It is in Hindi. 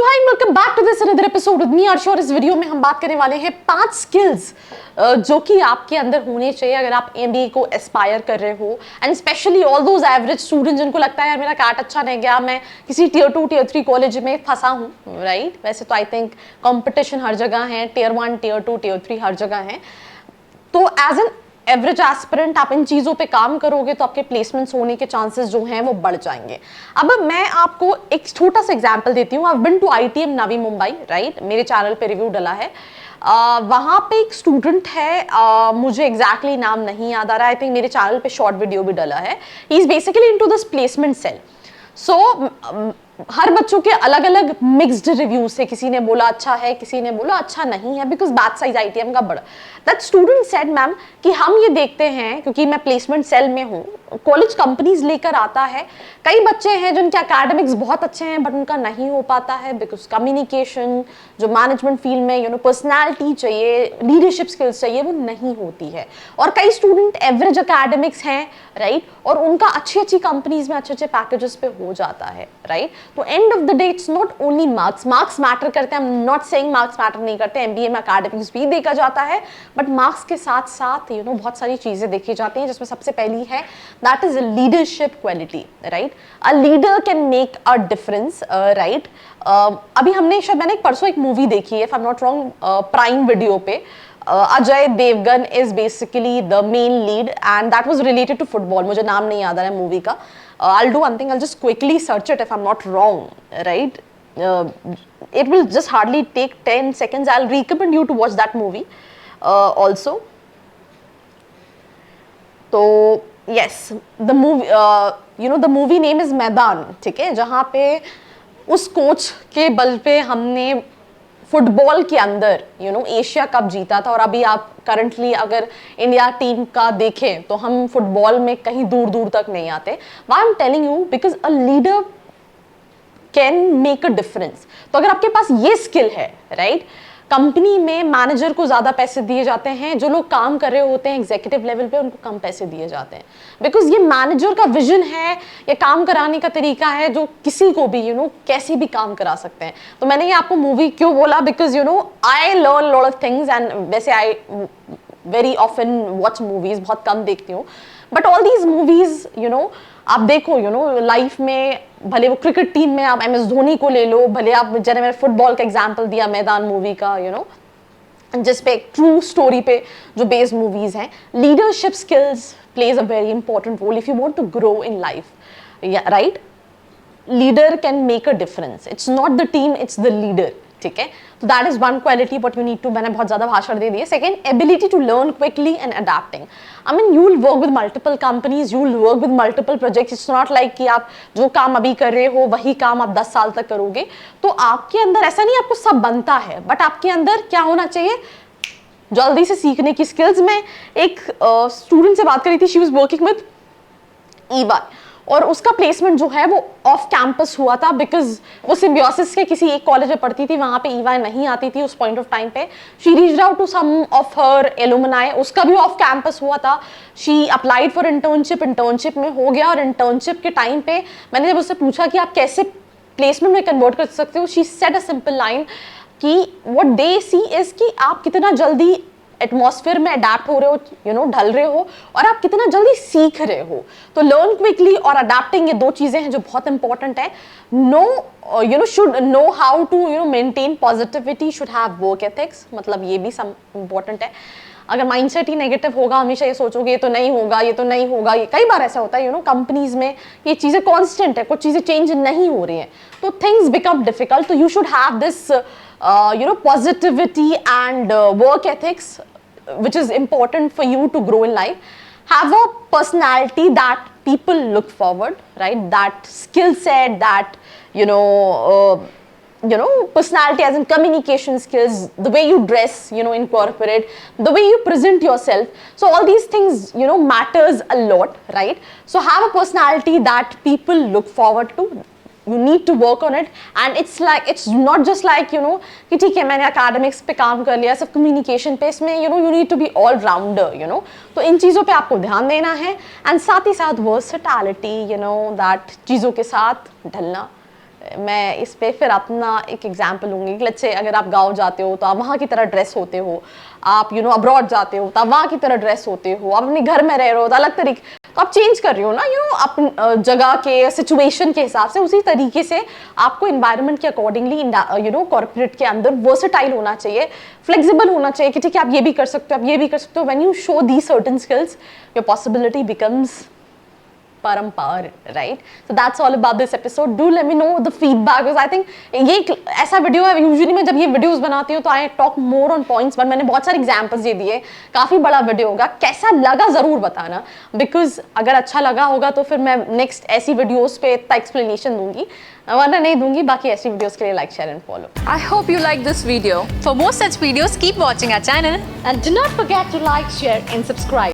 Hi, welcome back to this another episode with me Arshi. और इस वीडियो में हम बात करने वाले हैं 5 स्किल्स जो कि आपके अंदर होने चाहिए अगर आप एमबीए को एस्पायर कर रहे हो, and specially all those average students जिनको लगता है यार मेरा कैट अच्छा नहीं गया, मैं किसी टियर 2 टियर 3 कॉलेज में फंसा हूँ, राइट। वैसे तो आई थिंक कंपटीशन हर जगह है, टियर 1 टियर 2 टियर 3 हर जगह है। तो एज एन एवरेज एस्पिरेंट आप इन चीज़ों पे काम करोगे तो आपके प्लेसमेंट्स होने के चांसेस जो हैं वो बढ़ जाएंगे। अब मैं आपको एक छोटा सा एग्जांपल देती हूँ। I have been to ITM Navi Mumbai, right. मेरे चैनल पे रिव्यू डला है। वहाँ पे एक स्टूडेंट है, मुझे एग्जैक्टली नाम नहीं याद आ रहा है। आई थिंक मेरे चैनल पे शॉर्ट वीडियो भी डला है। He is basically into this placement cell. So हर बच्चों के अलग अलग मिक्स्ड रिव्यूज थे। किसी ने बोला अच्छा है, किसी ने बोला अच्छा नहीं है, बिकॉज बैच साइज आईटीएम का बड़ा। दैट स्टूडेंट सेड मैम कि हम ये देखते हैं, क्योंकि मैं प्लेसमेंट सेल में हूँ, कॉलेज कंपनीज लेकर आता है, कई बच्चे हैं जिनके एकेडमिक्स बहुत अच्छे हैं बट उनका नहीं हो पाता है बिकॉज कम्युनिकेशन, जो मैनेजमेंट फील्ड में पर्सनैलिटी चाहिए, लीडरशिप स्किल्स चाहिए, वो नहीं होती है। और कई स्टूडेंट एवरेज एकेडमिक्स हैं, राइट, और उनका अच्छी अच्छी कंपनीज में अच्छे अच्छे पैकेजेस पे हो जाता है, राइट। तो end of the day it's not only marks matter करते हैं। आई am not saying marks matter नहीं करते, एमबीए में एकेडमिक्स भी देखा जाता है, बट मार्क्स के साथ साथ बहुत सारी चीजें देखी जाती हैं, जिसमें सबसे पहली है that is leadership quality, right. A leader can make a difference, right. अभी हमने शायद मैंने परसों एक मूवी देखी है, if I am not wrong, Prime Video पे। Ajay Devgan is basically the main lead and that was related to football. मुझे नाम नहीं याद आ रहा है मूवी का। I'll do one thing, I'll just quickly search it if I'm not wrong, right. It will just hardly take 10 seconds. I'll recommend you to watch that movie also. तो yes, the movie the movie name is मैदान, ठीक है, जहाँ पे उस कोच के बल पे हमने फुटबॉल के अंदर एशिया कप जीता था। और अभी आप करंटली अगर इंडिया टीम का देखें तो हम फुटबॉल में कहीं दूर दूर तक नहीं आते। Why I am telling you, because a leader can make a difference. तो अगर आपके पास ये स्किल है, राइट, कंपनी में मैनेजर को ज्यादा पैसे दिए जाते हैं, जो लोग काम कर रहे होते हैं एग्जीक्यूटिव लेवल पे उनको कम पैसे दिए जाते हैं, बिकॉज ये मैनेजर का विजन है, ये काम कराने का तरीका है जो किसी को भी कैसे भी काम करा सकते हैं। तो मैंने ये आपको मूवी क्यों बोला, because I learn lot of things, and वैसे I very often watch movies, बहुत कम देखती हूँ, बट ऑल दीज मूवीज आप देखो लाइफ में, भले वो क्रिकेट टीम में आप एमएस धोनी को ले लो, भले आप जैसे मैंने फुटबॉल का एग्जांपल दिया मैदान मूवी का, जिस पे एक ट्रू स्टोरी पे जो बेस्ड मूवीज हैं, leadership skills plays a very important role if you want to grow in life, right. Leader can make a difference, it's not the team, it's the leader, ठीक है। तो that is one quality but you need to, मैंने बहुत ज्यादा भाषण दे दिए। Second, ability to learn quickly and adapting. I mean you will work with multiple companies, you will work with multiple projects. It's not like कि आप जो काम अभी कर रहे हो वही काम आप 10 साल तक करोगे। तो आपके अंदर ऐसा नहीं आपको सब बनता है, बट आपके अंदर क्या होना चाहिए, जल्दी से सीखने की स्किल्स। में एक स्टूडेंट से बात करी थी, she was working with EY, और उसका प्लेसमेंट जो है वो ऑफ कैंपस हुआ था, बिकॉज वो सिम्बियोसिस के किसी एक कॉलेज में पढ़ती थी, वहां पे ईवाई नहीं आती थी उस पॉइंट ऑफ टाइम पे। She reached out to some of her alumni, उसका भी ऑफ कैंपस हुआ था। शी अप्लाइड फॉर इंटर्नशिप में हो गया, और इंटर्नशिप के टाइम पे मैंने जब उससे पूछा कि आप कैसे प्लेसमेंट में कन्वर्ट कर सकते हो, she said a simple line कि व्हाट दे सी इज कि आप कितना जल्दी एटमॉस्फेयर में अडेप्ट हो रहे हो, ढल रहे हो, और आप कितना जल्दी सीख रहे हो। तो लर्न क्विकली और अडेप्टिंग, ये दो चीजें हैं जो बहुत इंपॉर्टेंट है। Should know how to maintain positivity, should have work ethics, मतलब ये भी सम इंपॉर्टेंट है। अगर माइंडसेट ही नेगेटिव होगा, हमेशा ये सोचोगे ये तो नहीं होगा, ये तो नहीं होगा, ये कई बार ऐसा होता है कंपनीज में, ये चीजें कांस्टेंट है, कुछ चीजें चेंज नहीं हो रही हैं, तो थिंग्स बिकम डिफिकल्ट। तो you should have this positivity and work ethics, which is important for you to grow in life. Have a personality that people look forward, right? That skill set, that personality as in communication skills, the way you dress, in corporate, the way you present yourself. So all these things, matters a lot, right? So have a personality that people look forward to. You need to work on it, and it's not just like कि ठीक है मैंने academics पे काम कर लिया, सिर्फ communication पे, इसमें you need to be all rounder, तो इन चीज़ों पे आपको ध्यान देना है, and साथ ही साथ versatility, that चीज़ों के साथ ढलना, मैं इस पे फिर अपना एक एग्जांपल लूँगी कि लेट्स से अगर आप गांव जाते हो तो आप वहाँ की तरह ड्रेस होते हो, आप अब्रॉड जाते हो तो आप वहाँ की तरह ड्रेस होते हो, आप अपने घर में रह रहे हो तो अलग तरीके, तो आप चेंज कर रहे हो ना अपनी जगह के सिचुएशन के हिसाब से। उसी तरीके से आपको इन्वायरमेंट के अकॉर्डिंगली कॉर्पोरेट के अंदर वर्सेटाइल होना चाहिए, फ्लेक्सिबल होना चाहिए कि ठीक है आप ये भी कर सकते हो, आप ये भी कर सकते हो। When you show the certain skills, your possibility becomes परम्पार, right? So that's all about this episode. Do let me know the feedback because I think ये एक ऐसा वीडियो है, यूजुअली मैं जब ये वीडियोस बनाती हूँ तो I talk more on points, but मैंने बहुत सारे एग्जांपल्स दे दिए, काफ़ी बड़ा वीडियो होगा। कैसा लगा ज़रूर बताना, बिकॉज अगर अच्छा लगा होगा तो फिर मैं नेक्स्ट ऐसी वीडियोस पे इतना एक्सप्लेनेशन दूंगी, वरना नहीं दूंगी। बाकी ऐसी वीडियोस के लिए like, share and follow. I hope you like this video. For more such videos, keep watching our channel. And do not forget to like, share and subscribe.